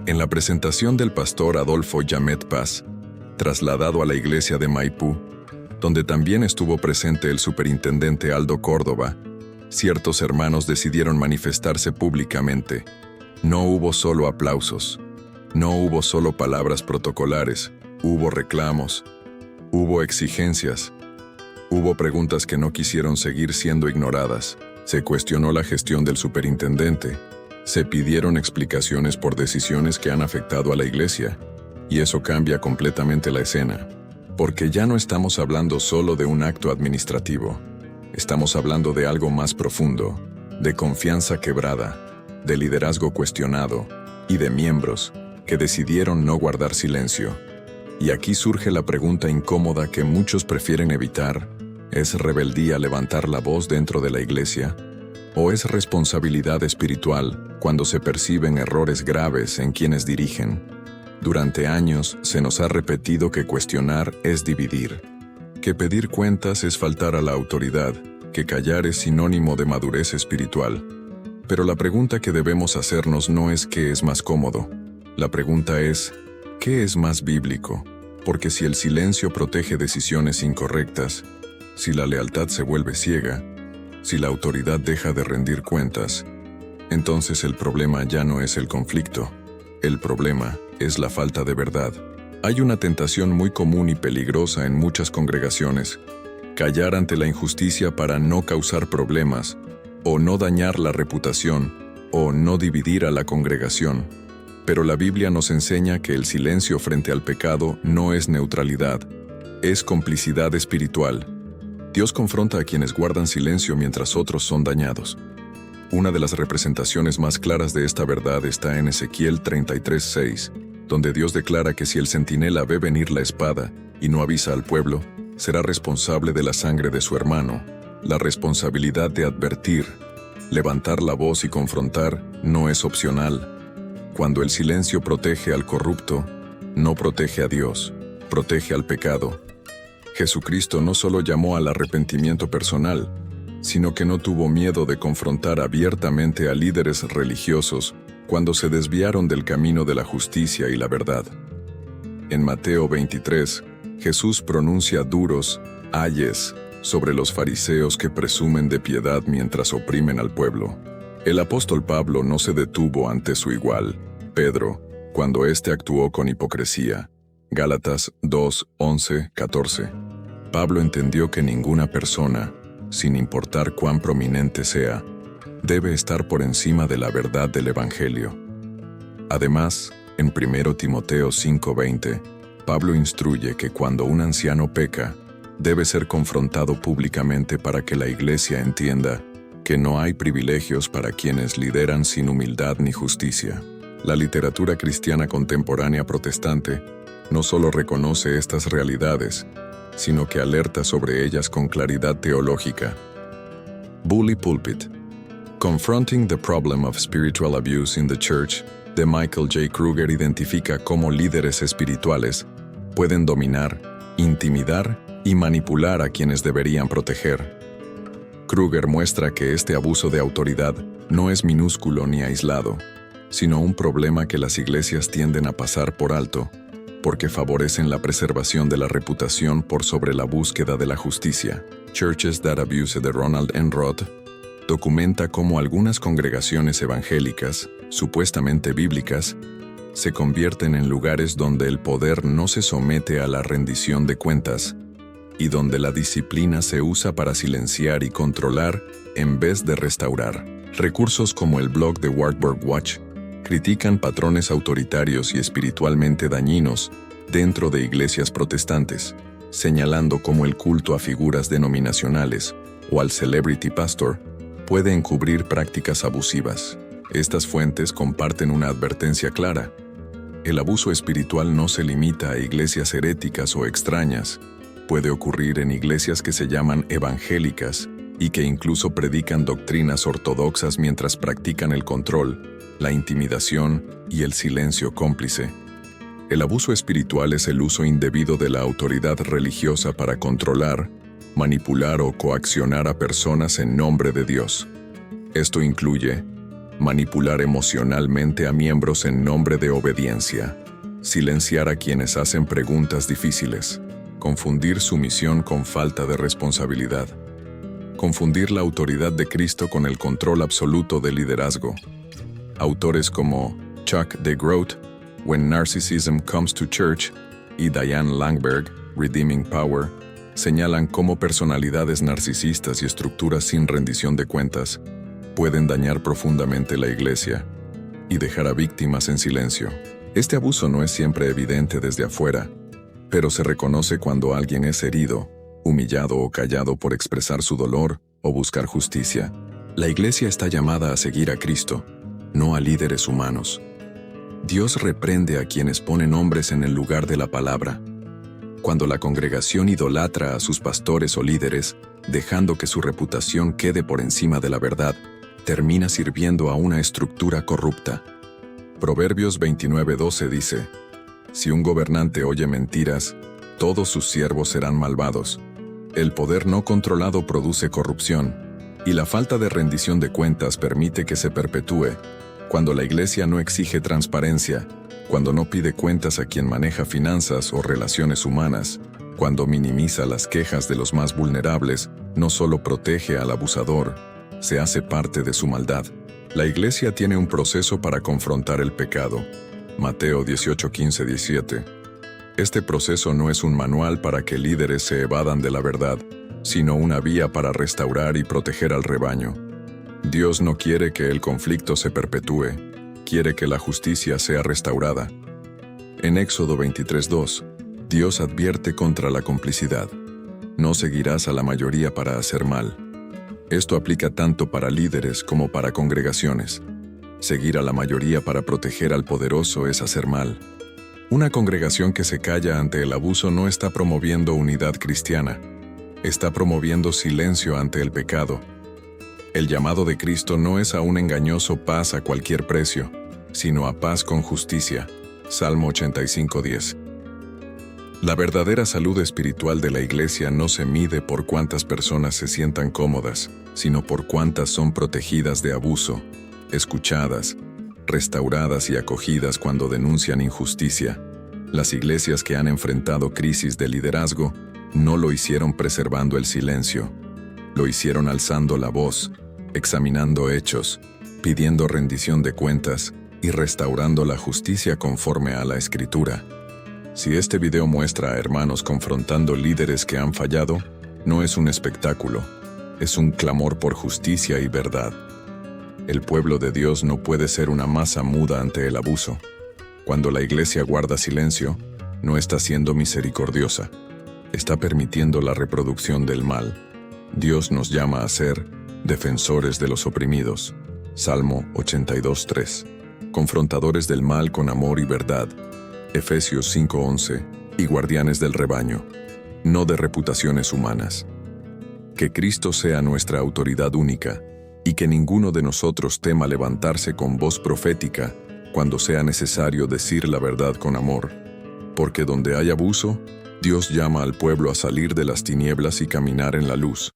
En la presentación del pastor Adolfo Yamet Paz, trasladado a la iglesia de Maipú, donde también estuvo presente el superintendente Aldo Córdoba, ciertos hermanos decidieron manifestarse públicamente. No hubo solo aplausos, no hubo solo palabras protocolares, hubo reclamos, hubo exigencias, hubo preguntas que no quisieron seguir siendo ignoradas. Se cuestionó la gestión del superintendente, se pidieron explicaciones por decisiones que han afectado a la iglesia, y eso cambia completamente la escena, porque ya no estamos hablando solo de un acto administrativo, estamos hablando de algo más profundo, de confianza quebrada, de liderazgo cuestionado y de miembros que decidieron no guardar silencio. Y aquí surge la pregunta incómoda que muchos prefieren evitar: ¿es rebeldía levantar la voz dentro de la iglesia? ¿O es responsabilidad espiritual cuando se perciben errores graves en quienes dirigen? Durante años se nos ha repetido que cuestionar es dividir, que pedir cuentas es faltar a la autoridad, que callar es sinónimo de madurez espiritual. Pero la pregunta que debemos hacernos no es qué es más cómodo. La pregunta es, ¿qué es más bíblico? Porque si el silencio protege decisiones incorrectas, si la lealtad se vuelve ciega, si la autoridad deja de rendir cuentas, entonces el problema ya no es el conflicto. El problema es la falta de verdad. Hay una tentación muy común y peligrosa en muchas congregaciones: callar ante la injusticia para no causar problemas, o no dañar la reputación, o no dividir a la congregación. Pero la Biblia nos enseña que el silencio frente al pecado no es neutralidad, es complicidad espiritual. Dios confronta a quienes guardan silencio mientras otros son dañados. Una de las representaciones más claras de esta verdad está en Ezequiel 33:6, donde Dios declara que si el centinela ve venir la espada y no avisa al pueblo, será responsable de la sangre de su hermano. La responsabilidad de advertir, levantar la voz y confrontar no es opcional. Cuando el silencio protege al corrupto, no protege a Dios, protege al pecado. Jesucristo no solo llamó al arrepentimiento personal, sino que no tuvo miedo de confrontar abiertamente a líderes religiosos cuando se desviaron del camino de la justicia y la verdad. En Mateo 23, Jesús pronuncia duros ayes sobre los fariseos que presumen de piedad mientras oprimen al pueblo. El apóstol Pablo no se detuvo ante su igual, Pedro, cuando éste actuó con hipocresía. Gálatas 2, 11, 14. Pablo entendió que ninguna persona, sin importar cuán prominente sea, debe estar por encima de la verdad del Evangelio. Además, en 1 Timoteo 5:20, Pablo instruye que cuando un anciano peca, debe ser confrontado públicamente para que la iglesia entienda que no hay privilegios para quienes lideran sin humildad ni justicia. La literatura cristiana contemporánea protestante no solo reconoce estas realidades, sino que alerta sobre ellas con claridad teológica. Bully Pulpit: Confronting the Problem of Spiritual Abuse in the Church, de Michael J. Kruger, identifica cómo líderes espirituales pueden dominar, intimidar y manipular a quienes deberían proteger. Kruger muestra que este abuso de autoridad no es minúsculo ni aislado, sino un problema que las iglesias tienden a pasar por alto, porque favorecen la preservación de la reputación por sobre la búsqueda de la justicia. Churches That Abuse, de Ronald N. Roth, documenta cómo algunas congregaciones evangélicas, supuestamente bíblicas, se convierten en lugares donde el poder no se somete a la rendición de cuentas y donde la disciplina se usa para silenciar y controlar en vez de restaurar. Recursos como el blog de Wartburg Watch critican patrones autoritarios y espiritualmente dañinos dentro de iglesias protestantes, señalando cómo el culto a figuras denominacionales o al celebrity pastor puede encubrir prácticas abusivas. Estas fuentes comparten una advertencia clara: el abuso espiritual no se limita a iglesias heréticas o extrañas, puede ocurrir en iglesias que se llaman evangélicas y que incluso predican doctrinas ortodoxas mientras practican el control, la intimidación y el silencio cómplice. El abuso espiritual es el uso indebido de la autoridad religiosa para controlar, manipular o coaccionar a personas en nombre de Dios. Esto incluye manipular emocionalmente a miembros en nombre de obediencia, silenciar a quienes hacen preguntas difíciles, confundir su misión con falta de responsabilidad, confundir la autoridad de Cristo con el control absoluto del liderazgo. Autores como Chuck de Groot, When Narcissism Comes to Church, y Diane Langberg, Redeeming Power, señalan cómo personalidades narcisistas y estructuras sin rendición de cuentas pueden dañar profundamente la iglesia y dejar a víctimas en silencio. Este abuso no es siempre evidente desde afuera, pero se reconoce cuando alguien es herido, humillado o callado por expresar su dolor o buscar justicia. La iglesia está llamada a seguir a Cristo, no a líderes humanos. Dios reprende a quienes ponen hombres en el lugar de la palabra. Cuando la congregación idolatra a sus pastores o líderes, dejando que su reputación quede por encima de la verdad, termina sirviendo a una estructura corrupta. Proverbios 29:12 dice: Si un gobernante oye mentiras, todos sus siervos serán malvados. El poder no controlado produce corrupción, y la falta de rendición de cuentas permite que se perpetúe. Cuando la iglesia no exige transparencia, cuando no pide cuentas a quien maneja finanzas o relaciones humanas, cuando minimiza las quejas de los más vulnerables, no solo protege al abusador, se hace parte de su maldad. La iglesia tiene un proceso para confrontar el pecado. Mateo 18:15-17. Este proceso no es un manual para que líderes se evadan de la verdad, sino una vía para restaurar y proteger al rebaño. Dios no quiere que el conflicto se perpetúe, quiere que la justicia sea restaurada. En Éxodo 23:2, Dios advierte contra la complicidad. No seguirás a la mayoría para hacer mal. Esto aplica tanto para líderes como para congregaciones. Seguir a la mayoría para proteger al poderoso es hacer mal. Una congregación que se calla ante el abuso no está promoviendo unidad cristiana, está promoviendo silencio ante el pecado. El llamado de Cristo no es a un engañoso paz a cualquier precio, sino a paz con justicia. Salmo 85:10. La verdadera salud espiritual de la iglesia no se mide por cuántas personas se sientan cómodas, sino por cuántas son protegidas de abuso, escuchadas, restauradas y acogidas cuando denuncian injusticia. Las iglesias que han enfrentado crisis de liderazgo no lo hicieron preservando el silencio, lo hicieron alzando la voz, examinando hechos, pidiendo rendición de cuentas y restaurando la justicia conforme a la Escritura. Si este video muestra a hermanos confrontando líderes que han fallado, no es un espectáculo, es un clamor por justicia y verdad. El pueblo de Dios no puede ser una masa muda ante el abuso. Cuando la iglesia guarda silencio, no está siendo misericordiosa, está permitiendo la reproducción del mal. Dios nos llama a ser defensores de los oprimidos. Salmo 82:3. Confrontadores del mal con amor y verdad. Efesios 5:11. Y guardianes del rebaño, no de reputaciones humanas. Que Cristo sea nuestra autoridad única, y que ninguno de nosotros tema levantarse con voz profética cuando sea necesario decir la verdad con amor. Porque donde hay abuso, Dios llama al pueblo a salir de las tinieblas y caminar en la luz.